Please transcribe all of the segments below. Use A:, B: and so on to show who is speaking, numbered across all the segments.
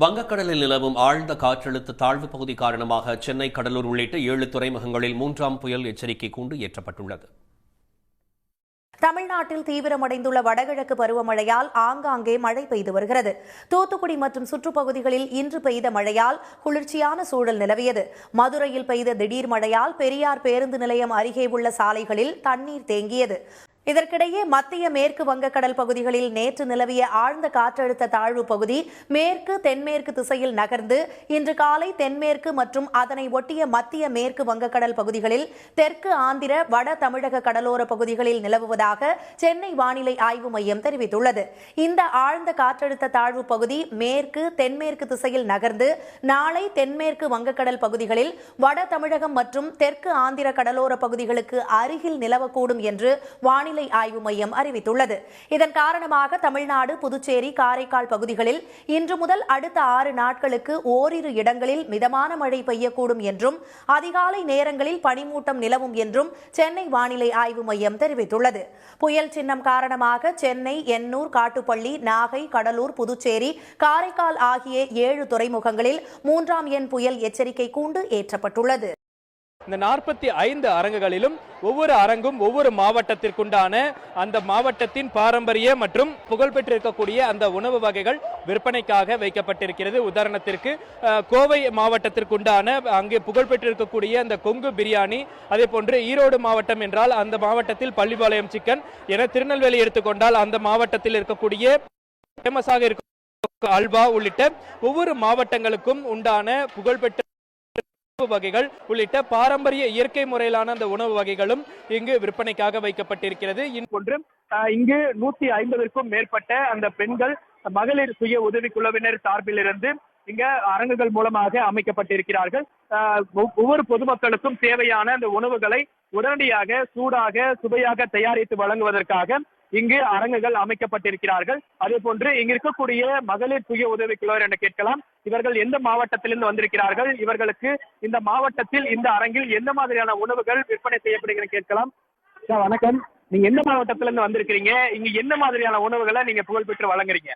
A: வங்கக்கடலில் நிலவும் ஆழ்ந்த காற்றழுத்த தாழ்வு பகுதி காரணமாக சென்னை, கடலூர் உள்ளிட்ட 7 துறைமுகங்களில் 3ஆம் புயல் எச்சரிக்கை கூண்டு ஏற்றப்பட்டுள்ளது.
B: தமிழ்நாட்டில் தீவிரமடைந்துள்ள வடகிழக்கு பருவமழையால் ஆங்காங்கே மழை பெய்து வருகிறது. தூத்துக்குடி மற்றும் சுற்றுப்பகுதிகளில் இன்று பெய்த மழையால் குளிர்ச்சியான சூழல் நிலவியது. மதுரையில் பெய்த திடீர் மழையால் பெரியார் பேருந்து நிலையம் அருகே உள்ள சாலைகளில் தண்ணீர் தேங்கியது. இதற்கிடையே மத்திய மேற்கு வங்கக்கடல் பகுதிகளில் நேற்று நிலவிய ஆழ்ந்த காற்றழுத்த தாழ்வு பகுதி மேற்கு தென்மேற்கு திசையில் நகர்ந்து இன்று காலை தென்மேற்கு மற்றும் அதனை ஒட்டிய மத்திய மேற்கு வங்கக்கடல் பகுதிகளில் தெற்கு ஆந்திர வட தமிழக கடலோர பகுதிகளில் நிலவுவதாக சென்னை வானிலை ஆய்வு மையம் தெரிவித்துள்ளது. இந்த ஆழ்ந்த காற்றழுத்த தாழ்வு பகுதி மேற்கு தென்மேற்கு திசையில் நகர்ந்து நாளை தென்மேற்கு வங்கக்கடல் பகுதிகளில் வட தமிழகம் மற்றும் தெற்கு ஆந்திர கடலோர பகுதிகளுக்கு அருகில் நிலவக்கூடும் என்று வானிலை ஆய்வு மையம் அறிவித்துள்ளது. இதன் காரணமாக தமிழ்நாடு, புதுச்சேரி, காரைக்கால் பகுதிகளில் இன்று முதல் அடுத்த 6 நாட்களுக்கு ஓரிரு இடங்களில் மிதமான மழை பெய்யக்கூடும் என்றும் அதிகாலை நேரங்களில் பனிமூட்டம் நிலவும் என்றும் சென்னை வானிலை ஆய்வு மையம் தெரிவித்துள்ளது. புயல் சின்னம் காரணமாக சென்னை, எண்ணூர், காட்டுப்பள்ளி, நாகை, கடலூர், புதுச்சேரி, காரைக்கால் ஆகிய 7 துறைமுகங்களில் 3ஆம் எண் புயல் எச்சரிக்கை கூண்டு ஏற்றப்பட்டுள்ளது.
C: இந்த 45 அரங்குகளிலும் ஒவ்வொரு அரங்கும் ஒவ்வொரு மாவட்டத்திற்குண்டான அந்த மாவட்டத்தின் பாரம்பரிய மற்றும் புகழ்பெற்றிருக்கக்கூடிய அந்த உணவு வகைகள் விற்பனைக்காக வைக்கப்பட்டிருக்கிறது. உதாரணத்திற்கு கோவை மாவட்டத்திற்குண்டான அங்கே புகழ்பெற்றிருக்கக்கூடிய அந்த கொங்கு பிரியாணி, அதே போன்று ஈரோடு மாவட்டம் என்றால் அந்த மாவட்டத்தில் பள்ளிப்பாளையம் சிக்கன் என, திருநெல்வேலி எடுத்துக்கொண்டால் அந்த மாவட்டத்தில் இருக்கக்கூடிய ஃபேமஸாக இருக்க அல்வா உள்ளிட்ட ஒவ்வொரு மாவட்டங்களுக்கும் உண்டான புகழ்பெற்ற வகைகள் உள்ளிட்ட பாரம்பரிய இயற்கை முறையிலான அந்த உணவு வகைகளும் இங்கு விற்பனைக்காக வைக்கப்பட்டிருக்கிறது. இங்கு 150க்கும் மேற்பட்ட அந்த பெண்கள் மகளிர் சுய உதவிக்குழுவினர் சார்பில் இருந்து இங்க அரங்குகள் மூலமாக அமைக்கப்பட்டிருக்கிறார்கள். ஒவ்வொரு பொதுமக்களுக்கும் தேவையான அந்த உணவுகளை உடனடியாக சூடாக சுவையாக தயாரித்து வழங்குவதற்காக இங்கு அரங்குகள் அமைக்கப்பட்டிருக்கிறார்கள். அதே போன்று இங்கு இருக்கக்கூடிய மகளிர் சுய உதவிக்குழுவர் என கேட்கலாம், இவர்கள் எந்த மாவட்டத்திலிருந்து வந்திருக்கிறார்கள், இவர்களுக்கு இந்த மாவட்டத்தில் இந்த அரங்கில் எந்த மாதிரியான உணவுகள் விற்பனை செய்யப்படுகிறது கேட்கலாம். வணக்கம், நீங்க எந்த மாவட்டத்திலிருந்து வந்திருக்கிறீங்க, இங்க என்ன மாதிரியான உணவுகளை நீங்க புகழ்பெற்று வழங்குறீங்க?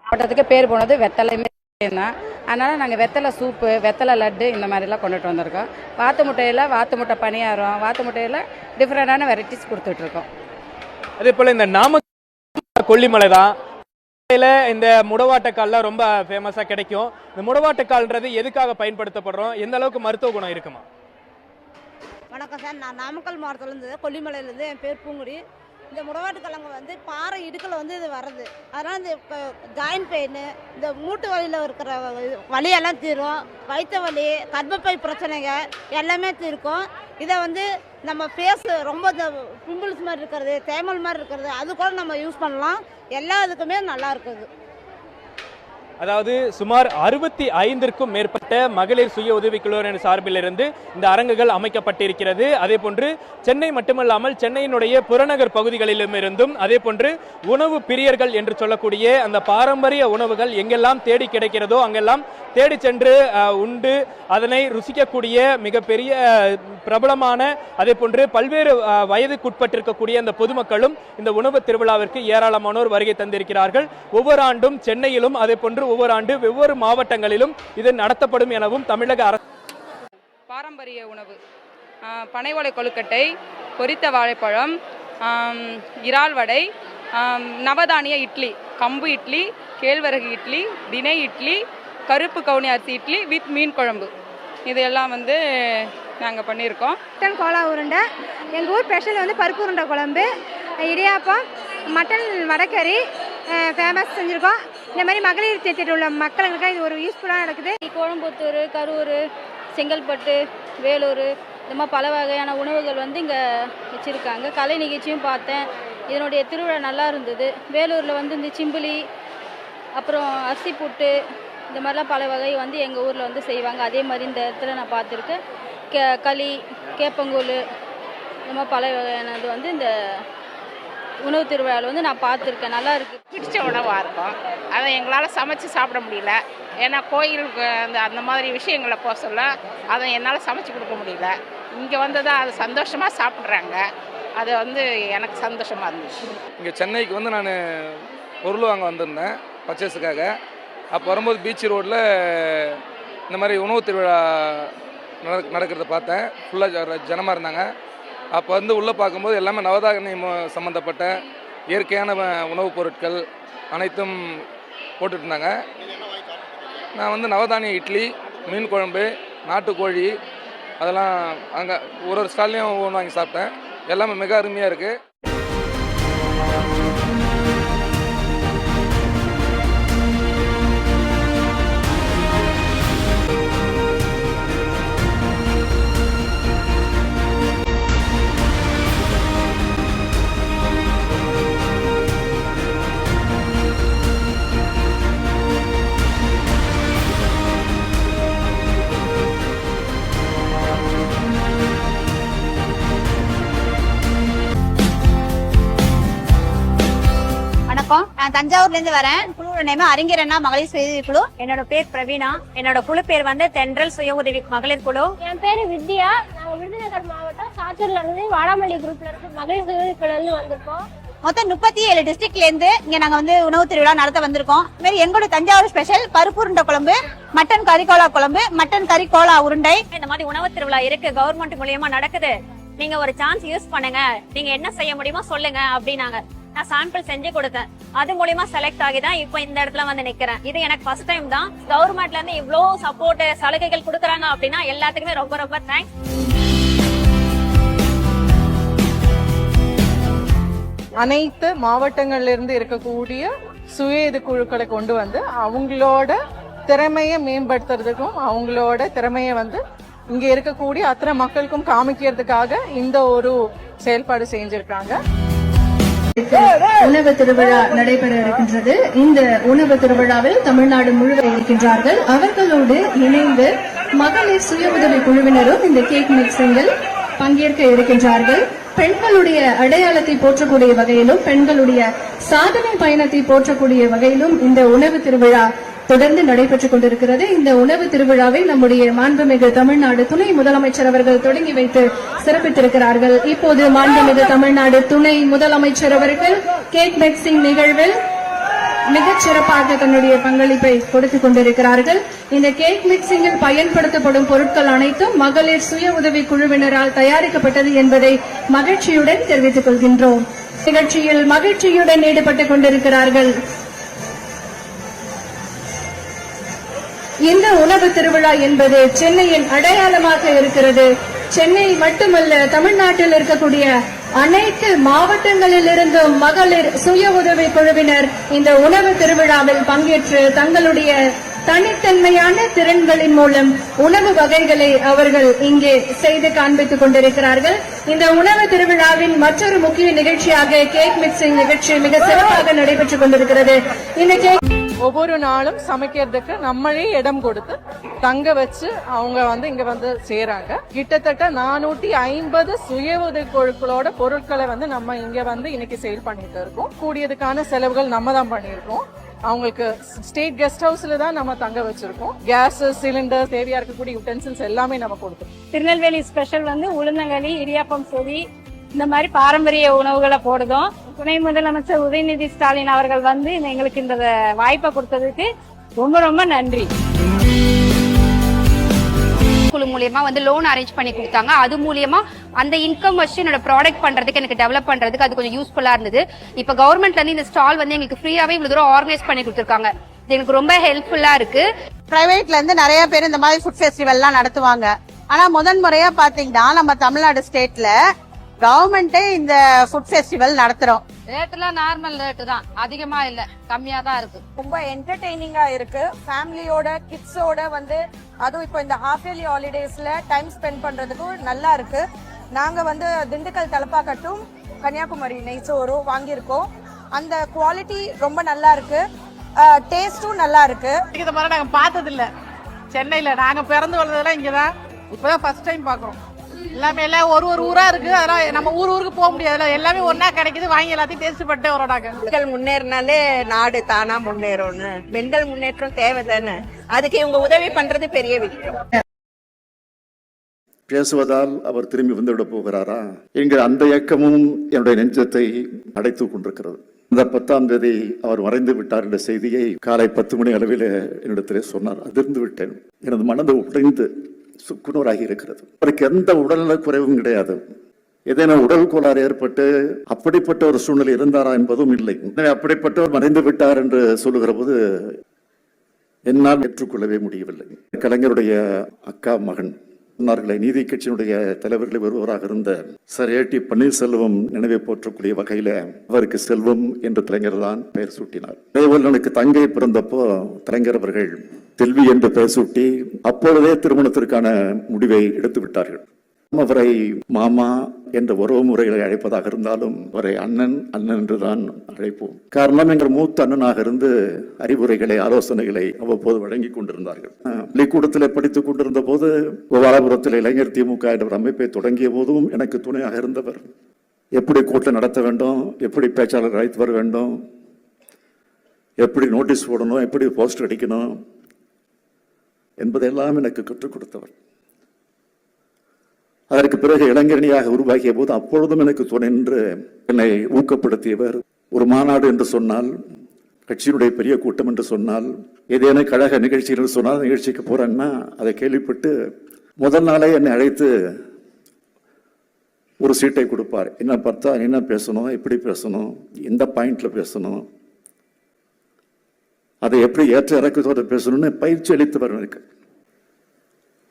D: மாவட்டத்துக்கு பேர் போனது வெத்தலைமே தான். அதனால் நாங்கள் வெத்தலை சூப்பு, வெத்தலை லட்டு இந்த மாதிரிலாம் கொண்டுட்டு வந்திருக்கோம். வாத்து முட்டை பணியாரம், வாத்து முட்டையில் டிஃப்ரெண்டான வெரைட்டிஸ் கொடுத்துட்ருக்கோம்.
C: அதே போல் இந்த கொல்லிமலை தான் இந்த முடவாட்டக்கால்லாம் ரொம்ப ஃபேமஸாக கிடைக்கும். இந்த முடவாட்டக்கால்ன்றது எதுக்காக பயன்படுத்தப்படுறோம், எந்த அளவுக்கு மருத்துவ குணம் இருக்குமா?
E: வணக்கம் சார், நான் நாமக்கல் மாவட்டத்துலேருந்து கொல்லிமலையிலேருந்து, என் பேர் பூங்குடி. இந்த முடவாட்டுக்கிழங்கு வந்து பாறை இடுக்கில் வந்து இது வருது. அதனால் இந்த ஜாயின்ட் பெயின், இந்த மூட்டு வலியில் இருக்கிற வலியெல்லாம் தீரும். வயிற்று வலி, கர்ப்பப்பை பிரச்சனைங்க எல்லாமே தீர்க்கும். இதை வந்து நம்ம ஃபேஸ் ரொம்ப இந்த பிம்பிள்ஸ் மாதிரி இருக்கிறது, தேமல் மாதிரி இருக்கிறது, அது கூட நம்ம யூஸ் பண்ணலாம். எல்லா இதுக்குமே நல்லா இருக்குது.
C: அதாவது சுமார் 65க்கும் மேற்பட்ட மகளிர் சுய உதவிக்குழுவினர் சார்பில் இருந்து இந்த அரங்குகள் அமைக்கப்பட்டிருக்கிறது. அதே போன்று சென்னை மட்டுமல்லாமல் சென்னையினுடைய புறநகர் பகுதிகளிலும் இருந்தும், அதே போன்று உணவு பிரியர்கள் என்று சொல்லக்கூடிய அந்த பாரம்பரிய உணவுகள் எங்கெல்லாம் தேடி கிடைக்கிறதோ அங்கெல்லாம் தேடி சென்று உண்டு அதனை ருசிக்கக்கூடிய மிகப்பெரிய பிரபலமான, அதே போன்று பல்வேறு வயதுக்குட்பட்டிருக்கக்கூடிய அந்த பொதுமக்களும் இந்த உணவு திருவிழாவிற்கு ஏராளமானோர் வருகை தந்திருக்கிறார்கள். ஒவ்வொரு ஆண்டும் சென்னையிலும் அதே போன்று ஒவ்வொரு ஆண்டு வெவ்வேறு மாவட்டங்களிலும் இது நடத்தப்படும் எனவும் தமிழக அரசு.
F: பாரம்பரிய உணவு பனை ஓலை கொழுக்கட்டை, பொரித்த வாழைப்பழம், இறால் வடை, நவதானிய இட்லி, கம்பு இட்லி, கேழ்வரகு இட்லி, தினை இட்லி, கருப்பு கவுனி அரிசி இட்லி வித் மீன் குழம்பு, இதெல்லாம் வந்து நாங்கள் பண்ணியிருக்கோம்.
G: மட்டன் கோலா உருண்டை, எங்கள் ஊர் ஸ்பெஷல் வந்து பருப்பு உருண்டை குழம்பு, இடியாப்பம், மட்டன் வடக்கறி ஃபேமஸ் செஞ்சுருக்கோம். இந்த மாதிரி மகளிர் தேர்ச்சியில் உள்ள மக்களுக்கு இது ஒரு யூஸ்ஃபுல்லாக நடக்குது.
H: கோயம்புத்தூர், கரூர், செங்கல்பட்டு, வேலூர், இந்த மாதிரி பல வகையான உணவுகள் வந்து இங்கே வச்சுருக்காங்க. கலை நிகழ்ச்சியும் பார்த்தேன், இதனுடைய திருவிழா நல்லா இருந்தது. வேலூரில் வந்து இந்த சிம்பிளி, அப்புறம் அரிசி புட்டு, இந்த மாதிரிலாம் பல வகை வந்து எங்கள் ஊரில் வந்து செய்வாங்க. அதே மாதிரி இந்த இடத்துல நான் பார்த்துருக்கேன். களி, கேப்பங்கூழ், இந்த மாதிரி பல வகையானது வந்து இந்த உணவு திருவிழாவில் வந்து நான் பார்த்துருக்கேன். நல்லா இருக்குது.
I: பிடிச்ச உணவாக இருக்கும். அதை எங்களால் சமைச்சு சாப்பிட முடியல. ஏன்னா கோயிலுக்கு அந்த மாதிரி விஷயங்களை போக சொல்ல அதை என்னால் சமைச்சு கொடுக்க முடியல. இங்கே வந்து தான் அது சந்தோஷமாக சாப்பிட்றாங்க. அது வந்து எனக்கு சந்தோஷமாக இருந்துச்சு.
J: இங்கே சென்னைக்கு வந்து நான் பொருள் வாங்க வந்திருந்தேன். பர்ச்சேஸுக்காக. அப்போ வரும்போது பீச் ரோட்டில் இந்த மாதிரி உணவு திருவிழா நடக்கிறத பார்த்தேன். ஃபுல்லாக ஜனமாக இருந்தாங்க. அப்போ வந்து உள்ளே பார்க்கும்போது எல்லாமே நவதானியம் சம்மந்தப்பட்ட இயற்கையான உணவுப் பொருட்கள் அனைத்தும் போட்டுட்டு இருந்தாங்க. நான் வந்து நவதானிய இட்லி, மீன் குழம்பு, நாட்டுக்கோழி அதெல்லாம் அங்கே ஒரு ஸ்டால்லையும் ஒன்று வாங்கி சாப்பிட்டேன். எல்லாமே மிக அருமையாக இருக்குது.
K: நான் தஞ்சாவூர்ல இருந்து வரேன். குழுவோட நேம் அறிஞர் அண்ணா மகளிர் சுய குழு.
L: என்னோட பேர் பிரவீனா. என்னோட குழு பேர் வந்து தென்றல் சுய உதவி மகளிர் குழு.
M: என் பேரு வித்யா. நாங்க விருதுநகர் மாவட்டம் சாத்தூர்ல இருந்து வாடாமல்லி குரூப்ல இருந்து மகளிர் சுய உதவி குழுல இருந்து வந்திருக்கோம்.
K: மொத்தம் 37 டிஸ்ட்ரிக்ட்ல இருந்து இங்க நாங்க வந்து உணவு திருவிழா நடத்த வந்திருக்கோம். இந்த மாதிரி எங்களோட தஞ்சாவூர் ஸ்பெஷல் பருப்பு உருண்டை குழம்பு, மட்டன் கறிக்கோலா குழம்பு, மட்டன் கறிக்கோலா உருண்டை.
L: இந்த மாதிரி உணவு திருவிழா இருக்கு, கவர்மெண்ட் மூலியமா நடக்குது. நீங்க ஒரு சான்ஸ் யூஸ் பண்ணுங்க, நீங்க என்ன செய்ய முடியுமோ சொல்லுங்க அப்படின்னாங்க. நான் சாம்பிள் செஞ்சு கொடுத்தேன். அது மூலியமா செலக்ட் ஆகி தான் இப்போ இந்த இடத்துல வந்து நிக்கிறேன். இது எனக்கு ஃபர்ஸ்ட் டைம் தான். கவர்மெண்ட்ல இருந்து இவ்வளவு சப்போர்ட் சலுகைகள் கொடுக்குறாங்க அப்படின்னா எல்லாத்துக்குமே ரொம்ப ரொம்ப தேங்க்ஸ்.
N: அனைத்து மாவட்டங்கள்ல இருந்து இருக்கக்கூடிய சுய இது குழுக்களை கொண்டு வந்து அவங்களோட திறமையை மேம்படுத்துறதுக்கும் அவங்களோட திறமையை வந்து இங்க இருக்கக்கூடிய அத்தனை மக்களுக்கும் காமிக்கிறதுக்காக இந்த ஒரு செயல்பாடு செஞ்சிருக்காங்க.
O: உணவு திருவிழா நடைபெற இருக்கின்றது. இந்த உணவு திருவிழாவில் தமிழ்நாடு முழுவதும் இருக்கின்றார்கள். அவர்களோடு இணைந்து மகளிர் சுய உதவி குழுவினரும் இந்த கேக் மிக்சிங்கில் பங்கேற்க இருக்கின்றார்கள். பெண்களுடைய அடையாளத்தை போற்றக்கூடிய வகையிலும் பெண்களுடைய சாதனை பயணத்தை போற்றக்கூடிய வகையிலும் இந்த உணவு திருவிழா தொடர்ந்து நடைபெற்றுக் கொண்டிருக்கிறது. இந்த உணவு திருவிழாவை நம்முடைய மாண்புமிகு தமிழ்நாடு துணை முதலமைச்சர் அவர்கள் தொடங்கி வைத்து சிறப்பித்திருக்கிறார்கள். இப்போது மாண்புமிகு தமிழ்நாடு துணை முதலமைச்சர் அவர்கள் கேக் மிக்சிங் நிகழ்வில் மிகச் சிறப்பாக தன்னுடைய பங்களிப்பை கொடுத்துக் கொண்டிருக்கிறார்கள். இந்த கேக் மிக்சிங்கில் பயன்படுத்தப்படும் பொருட்கள் அனைத்தும் மகளிர் சுய உதவி குழுவினரால் தயாரிக்கப்பட்டது என்பதை மகிழ்ச்சியுடன் தெரிவித்துக் கொள்கின்றோம். நிகழ்ச்சியில் மகிழ்ச்சியுடன் ஈடுபட்டுக் கொண்டிருக்கிறார்கள். இந்த உணவு திருவிழா என்பது சென்னையின் அடையாளமாக இருக்கிறது. சென்னை மட்டுமல்ல, தமிழ்நாட்டில் இருக்கக்கூடிய அனைத்து மாவட்டங்களில் இருந்தும் மகளிர் சுய உதவி குழுவினர் இந்த உணவு திருவிழாவில் பங்கேற்று தங்களுடைய தனித்தன்மையான திறன்களின் மூலம் உணவு வகைகளை அவர்கள் இங்கே செய்து காண்பித்துக் கொண்டிருக்கிறார்கள். இந்த உணவு திருவிழாவின் மற்றொரு முக்கிய நிகழ்ச்சியாக கேக் மிக்சிங் நிகழ்ச்சி மிக சிறப்பாக நடைபெற்றுக் கொண்டிருக்கிறது. இந்த கேக்
N: ஒவ்வொரு நாளும் சமைக்கிறதுக்கு நம்மளே இடம் கொடுத்து தங்க வச்சு அவங்க வந்து இங்க வந்து சேராங்க. கிட்டத்தட்ட 450 சுய உதவி குழுக்களோட பொருட்களை வந்து நம்ம இங்க வந்து இன்னைக்கு சேல் பண்ணிட்டு இருக்கோம். கூடியதுக்கான செலவுகள் நம்ம தான் பண்ணிருக்கோம். அவங்களுக்கு ஸ்டேட் கெஸ்ட் ஹவுஸ்ல தான் நம்ம தங்க வச்சிருக்கோம். கேஸ் சிலிண்டர், தேவையா இருக்கக்கூடிய யூட்டென்சில்ஸ் எல்லாமே நம்ம கொடுத்தோம்.
M: திருநெல்வேலி ஸ்பெஷல் வந்து உளுந்தங்களி, இடியாப்பம் சொதி, இந்த மாதிரி பாரம்பரிய உணவுகளை போடுதோம். துணை முதலமைச்சர் உதயநிதி ஸ்டாலின் அவர்கள் வந்து எங்களுக்கு இந்த வாய்ப்பை கொடுத்ததுக்கு ரொம்ப ரொம்ப நன்றி.
P: குழு மூலியமா வந்து லோன் அரேஞ்ச் பண்ணி கொடுத்தாங்க. அது மூலியமா அந்த இன்கம் வச்சு என்னோட ப்ராடக்ட் பண்றதுக்கு, எனக்கு டெவலப் பண்றதுக்கு அது கொஞ்சம் யூஸ்ஃபுல்லா இருந்தது. இப்ப கவர்மெண்ட்ல இருந்து இந்த ஸ்டால் வந்து எங்களுக்கு ஃப்ரீயாவே இவ்வளவு தூரம் ஆர்கனைஸ் பண்ணி கொடுத்திருக்காங்க. இது எங்களுக்கு ரொம்ப ஹெல்ப்ஃபுல்லா இருக்கு.
K: பிரைவேட்ல இருந்து நிறைய பேர் இந்த மாதிரி ஃபுட் ஃபெஸ்டிவல் எல்லாம் நடத்துவாங்க. ஆனா முதன் முறையா பாத்தீங்கன்னா நம்ம தமிழ்நாடு ஸ்டேட்ல கவர்மெண்டே இந்த ஃபுட் ஃபெஸ்டிவல் நடத்துறோம்.
D: ரேட்லாம் நார்மல் ரேட்டு தான், அதிகமா இல்ல, கம்மியா தான் இருக்கு.
N: ரொம்ப என்டர்டெய்னிங்கா இருக்கு. ஃபேமிலியோட கிட்ஸோட வந்து அதுவும் இப்போ இந்த ஹாஃப் இயர்லி ஹாலிடேஸ்ல டைம் ஸ்பெண்ட் பண்றதுக்கும் நல்லா இருக்கு. நாங்க வந்து திண்டுக்கல் தலப்பாக்கட்டும், கன்னியாகுமரி நெய்சோரும் வாங்கியிருக்கோம். அந்த குவாலிட்டி ரொம்ப நல்லா இருக்கு, டேஸ்டும் நல்லா இருக்கு.
I: இந்த மாதிரி நாங்க பார்த்தது இல்ல சென்னையில. நாங்க பிறந்து வளர்ந்ததெல்லாம் இங்கதான், இப்பதான் ஃபர்ஸ்ட் டைம் பாக்குறோம். எல்லாமே எல்லாம் ஒரு ஒரு ஊரா இருக்கு. அதெல்லாம் நம்ம ஊருக்கு போக முடியாது, எல்லாமே ஒன்னா கிடைக்குது. வாங்கி எல்லாத்தையும் டேஸ்ட் பண்ணிட்டே வரோம். நாங்க
N: பெண்கள் முன்னேறினாலே நாடு தானா முன்னேறும்னு. பெண்கள் முன்னேற்றம் தேவைதானே, அதுக்கு இவங்க உதவி பண்றது பெரிய விஷயம்.
Q: பேசுவதால் அவர் திரும்பி வந்துவிட போகிறாரா என்கிற அந்த இயக்கமும் என்னுடைய நெஞ்சத்தை அடைத்துக் கொண்டிருக்கிறது. இந்த 10ஆம் தேதி அவர் மறைந்து விட்டார் என்ற செய்தியை காலை 10 மணி அளவில் என்னிடத்திலே சொன்னார். அதிர்ந்து விட்டேன். எனது மனது உடைந்து சுக்குநூறாகி இருக்கிறது. அவருக்கு எந்த உடல்நல குறைவும் கிடையாது. ஏதேனும் உடல் கோளாறு ஏற்பட்டு அப்படிப்பட்ட ஒரு சூழ்நிலை இருந்தாரா என்பதும் இல்லை. அப்படிப்பட்டவர் மறைந்து விட்டார் என்று சொல்லுகிற போது என்னால் ஏற்றுக்கொள்ளவே முடியவில்லை. கலைஞருடைய அக்கா மகன் சொன்னார்களே, நீதி கட்சியினுடைய தலைவர்களில் ஒருவராக இருந்த சர் A.T. பன்னீர்செல்வம் நினைவை போற்றக்கூடிய வகையில அவருக்கு செல்வம் என்று கலைஞர் தான் பெயர் சூட்டினார். அதேபோல் எனக்கு தங்கை பிறந்தப்போ கலைஞர் அவர்கள் செல்வி என்று பெயர் சூட்டி அப்பொழுதே திருமணத்திற்கான முடிவை எடுத்து விட்டார்கள். அவரை மாமா என்ற உறவு முறைகளை அழைப்பதாக இருந்தாலும் அவரை அண்ணன் அண்ணன் என்றுதான் அழைப்போம். காரணம், எங்கள் மூத்த அண்ணனாக இருந்து அறிவுரைகளை ஆலோசனைகளை அவ்வப்போது வழங்கி கொண்டிருந்தார்கள். பள்ளிக்கூடத்தில் படித்துக் கொண்டிருந்த போது கோபாலபுரத்தில் இளைஞர் திமுக என்ற ஒரு அமைப்பை தொடங்கிய போதும் எனக்கு துணையாக இருந்தவர். எப்படி கூட்டம் நடத்த வேண்டும், எப்படி பேச்சாளர் அழைத்து வர வேண்டும், எப்படி நோட்டீஸ் போடணும், எப்படி போஸ்டர் அடிக்கணும் என்பதெல்லாம் எனக்கு கற்றுக் கொடுத்தவர். அதற்கு பிறகு இளைஞரணியாக உருவாகிய போது அப்பொழுதும் எனக்கு துணை நின்று என்னை ஊக்கப்படுத்தியவர். ஒரு மாநாடு என்று சொன்னால், கட்சியினுடைய பெரிய கூட்டம் என்று சொன்னால், ஏதேனும் கழக நிகழ்ச்சிகள் சொன்னால் நிகழ்ச்சிக்கு போறேன்னா அதை கேள்விப்பட்டு முதல் நாளே என்னை அழைத்து ஒரு சீட்டை கொடுப்பார். என்ன பார்த்தா என்ன பேசணும், எப்படி பேசணும், எந்த பாயிண்ட்ல பேசணும், அதை எப்படி ஏற்ற இறக்கத்தோடு பேசணும்னு பயிற்சி அளித்தவர் எனக்கு.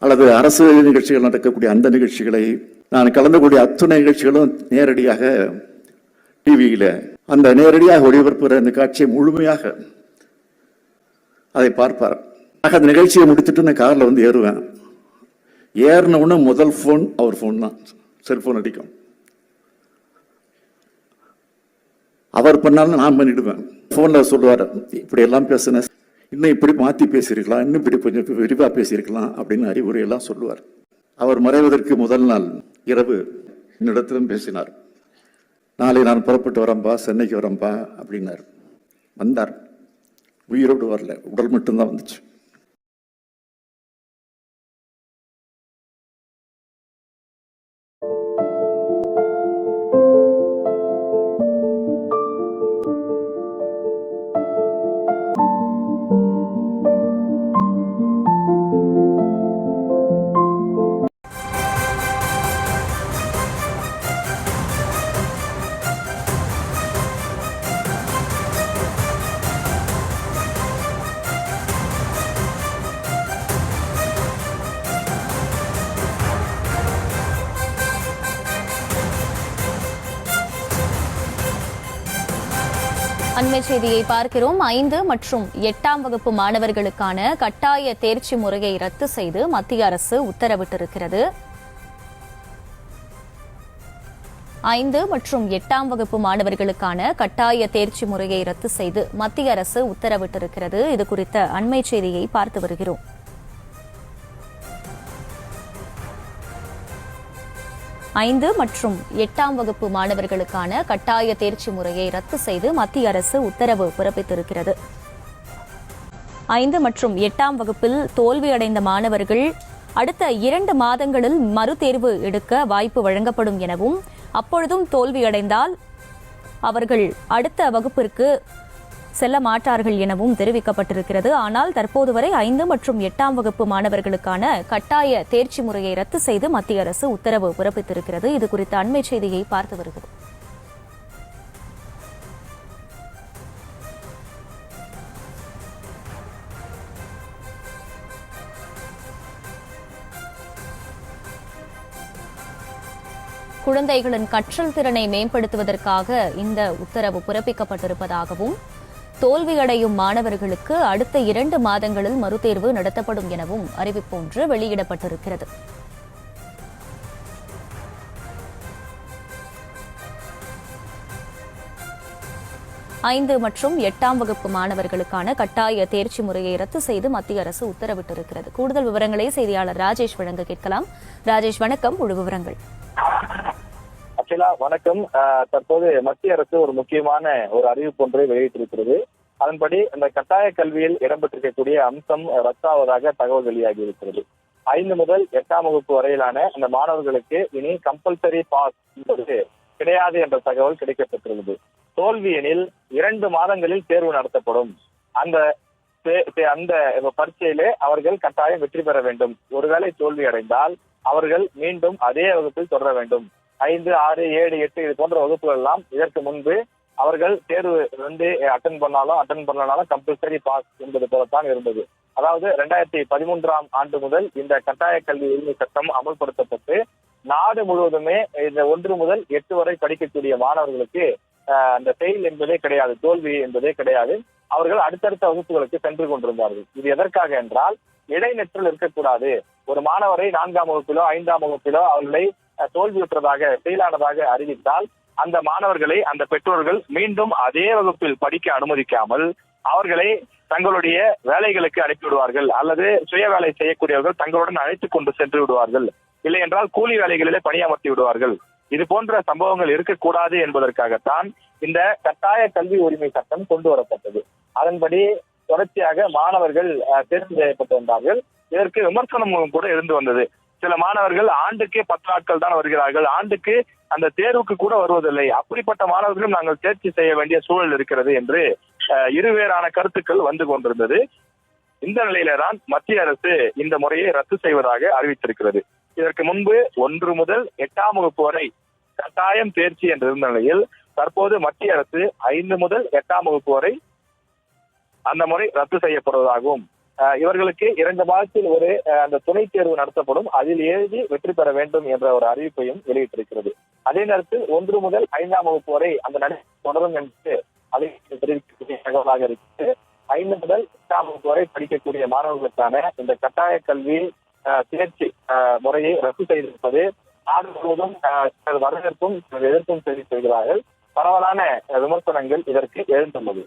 Q: அல்லது அரசு நிகழ்ச்சிகள் நடக்கக்கூடிய அந்த நிகழ்ச்சிகளை நான் கலந்துக்கூடிய அத்துணை நிகழ்ச்சிகளும் நேரடியாக டிவியில அந்த நேரடியாக ஒளிபரப்புகிற அந்த காட்சியை முழுமையாக அதை பார்ப்பார். அந்த நிகழ்ச்சியை முடித்துட்டு நான் காரில் வந்து ஏறுவேன். ஏறின உடனே முதல் போன் அவர் போன் தான், செல்போன் அடிக்கும். அவர் பண்ணாலும் நான் பண்ணிடுவேன். போன்ல சொல்லுவார், இப்படி எல்லாம் பேசுன, இன்னும் இப்படி மாற்றி பேசியிருக்கலாம், இன்னும் இப்படி கொஞ்சம் விரிவாக பேசியிருக்கலாம் அப்படின்னு அறிவுரையெல்லாம் சொல்லுவார். அவர் மறைவதற்கு முதல் நாள் இரவு என்னிடத்திலும் பேசினார். நாளை நான் புறப்பட்டு வரம்பா, சென்னைக்கு வரம்பா அப்படின்னார். வந்தார். உயிரோடு வரல, உடல் மட்டும்தான் வந்துச்சு.
R: அண்மை செய்தியை பார்க்கிறோம். 5 மற்றும் 8ஆம் வகுப்பு மாணவர்களுக்கான கட்டாய தேர்ச்சி முறையை ரத்து செய்து மத்திய அரசு உத்தரவிட்டிருக்கிறது. 5 மற்றும் 8ஆம் வகுப்பு மாணவர்களுக்கான கட்டாய தேர்ச்சி முறையை ரத்து செய்து மத்திய அரசு உத்தரவிட்டிருக்கிறது. இது குறித்த அண்மை செய்தியை பார்த்து வருகிறோம். 5 மற்றும் 8ஆம் வகுப்பு மாணவர்களுக்கான கட்டாய தேர்ச்சி முறையை ரத்து செய்து மத்திய அரசு உத்தரவு பிறப்பித்திருக்கிறது. 5 மற்றும் 8ஆம் வகுப்பில் தோல்வியடைந்த மாணவர்கள் அடுத்த 2 மாதங்களில் மறுதேர்வு எடுக்க வாய்ப்பு வழங்கப்படும் எனவும், அப்பொழுதும் தோல்வியடைந்தால் அவர்கள் அடுத்த வகுப்பிற்கு செல்ல மாட்டார்கள் எனவும் தெரிவிக்கப்பட்டிருக்கிறது. ஆனால் தற்போது வரை 5 மற்றும் 8ஆம் வகுப்பு மாணவர்களுக்கான கட்டாய தேர்ச்சி முறையை ரத்து செய்து மத்திய அரசு உத்தரவு பிறப்பித்திருக்கிறது. இது குறித்த அண்மை செய்தியை பார்த்து வருகிறோம். குழந்தைகளின் கற்றல் திறனை மேம்படுத்துவதற்காக இந்த உத்தரவு பிறப்பிக்கப்பட்டிருப்பதாகவும், தோல்வியடையும் மாணவர்களுக்கு அடுத்த 2 மாதங்களில் மறுதேர்வு நடத்தப்படும் எனவும் அறிவிப்பு ஒன்று வெளியிடப்பட்டிருக்கிறது. ஐந்து மற்றும் 8ஆம் வகுப்பு மாணவர்களுக்கான கட்டாய தேர்ச்சி முறையை ரத்து செய்து மத்திய அரசு உத்தரவிட்டிருக்கிறது. கூடுதல் விவரங்களை செய்தியாளர் ராஜேஷ் வழங்க கேட்கலாம். ராஜேஷ், வணக்கம். முழு விவரங்கள்.
S: அகிலா, வணக்கம். தற்போது மத்திய அரசு ஒரு முக்கியமான ஒரு அறிவிப்பு ஒன்றை வெளியிட்டிருக்கிறது. அதன்படி இந்த கட்டாய கல்வியில் இடம்பெற்றிருக்கக்கூடிய அம்சம் ரத்தாவதாக தகவல் வெளியாகி இருக்கிறது. 5 முதல் 8ஆம் வகுப்பு வரையிலான அந்த மாணவர்களுக்கு இனி கம்பல்சரி பாஸ் என்பது கிடையாது என்ற தகவல் கிடைக்கப்பட்டுள்ளது. தோல்வி எனில் 2 மாதங்களில் தேர்வு நடத்தப்படும். அந்த பரீட்சையிலே அவர்கள் கட்டாயம் வெற்றி பெற வேண்டும். ஒருவேளை தோல்வி அடைந்தால் அவர்கள் மீண்டும் அதே வகுப்பில் தொடர வேண்டும். 5, 6, 7, 8 இது போன்ற வகுப்புகள் எல்லாம் இதற்கு முன்பு அவர்கள் தேர்வு அட்டன் பண்ணாலும் கம்பல்சரி பாஸ் என்பது போலத்தான் இருந்தது. அதாவது 2013ஆம் ஆண்டு முதல் இந்த கட்டாய கல்வி உரிமை சட்டம் அமல்படுத்தப்பட்டு நாடு முழுவதுமே இந்த 1 முதல் 8 வரை படிக்கக்கூடிய மாணவர்களுக்கு அந்த ஃபெயில் என்பதே கிடையாது, தோல்வி என்பதே கிடையாது. அவர்கள் அடுத்தடுத்த வகுப்புகளுக்கு சென்று கொண்டிருந்தார்கள். இது எதற்காக என்றால் இடைநிற்றல் இருக்கக்கூடாது. ஒரு மாணவரை 4ஆம் வகுப்பிலோ 5ஆம் வகுப்பிலோ அவர்களை தோல்வியுற்றதாக ஃபெயிலானதாக அறிவித்தால் அந்த மாணவர்களை அந்த பெற்றோர்கள் மீண்டும் அதே வகுப்பில் படிக்க அனுமதிக்காமல் அவர்களை தங்களுடைய வேலைகளுக்கு அனுப்பிவிடுவார்கள், அல்லது சுய வேலை செய்யக்கூடியவர்கள் தங்களுடன் அழைத்துக் கொண்டு சென்று விடுவார்கள், இல்லை என்றால் கூலி வேலைகளிலே பணியமர்த்தி விடுவார்கள். இது போன்ற சம்பவங்கள் இருக்கக்கூடாது என்பதற்காகத்தான் இந்த கட்டாய கல்வி உரிமை சட்டம் கொண்டு வரப்பட்டது. அதன்படி தொடர்ச்சியாக மாணவர்கள் தேர்வு செய்யப்பட்டு வந்தார்கள். இதற்கு விமர்சனமும் கூட இருந்து வந்தது. சில மாணவர்கள் ஆண்டுக்கே 10 நாட்கள் தான் வருகிறார்கள், ஆண்டுக்கு அந்த தேர்வுக்கு கூட வருவதில்லை, அப்படிப்பட்ட மாணவர்களும் நாங்கள் தேர்ச்சி செய்ய வேண்டிய சூழல் இருக்கிறது என்று இருவேறான கருத்துக்கள் வந்து கொண்டிருந்தது. இந்த நிலையில்தான் மத்திய அரசு இந்த முறையை ரத்து செய்வதாக அறிவித்திருக்கிறது. இதற்கு முன்பு 1 முதல் 8ஆம் வகுப்பு வரை கட்டாயம் தேர்ச்சி என்று இருந்த நிலையில் தற்போது மத்திய அரசு 5 முதல் 8ஆம் வகுப்பு வரை அந்த முறை ரத்து செய்யப்படுவதாகவும் இவர்களுக்கு 2 மாதத்தில் ஒரு அந்த துணை தேர்வு நடத்தப்படும், அதில் எழுதி வெற்றி பெற வேண்டும் என்ற ஒரு அறிவிப்பையும் வெளியிட்டிருக்கிறது. அதே நேரத்தில் 1 முதல் 5ஆம் வகுப்பு வரை அந்த நடைமுறை தொடரும் என்று அதை தெரிவிக்கக்கூடிய தகவலாக இருக்கிறது. 5 முதல் 8ஆம் வகுப்பு வரை படிக்கக்கூடிய மாணவர்களுக்கான இந்த கட்டாய கல்வி தேர்ச்சி முறையை ரத்து செய்திருப்பது நாடு முழுவதும் வரவேற்பும் எதிர்ப்பும் தெரிவித்திருக்கிறார்கள். பரவலான விமர்சனங்கள் இதற்கு எழுந்துள்ளது.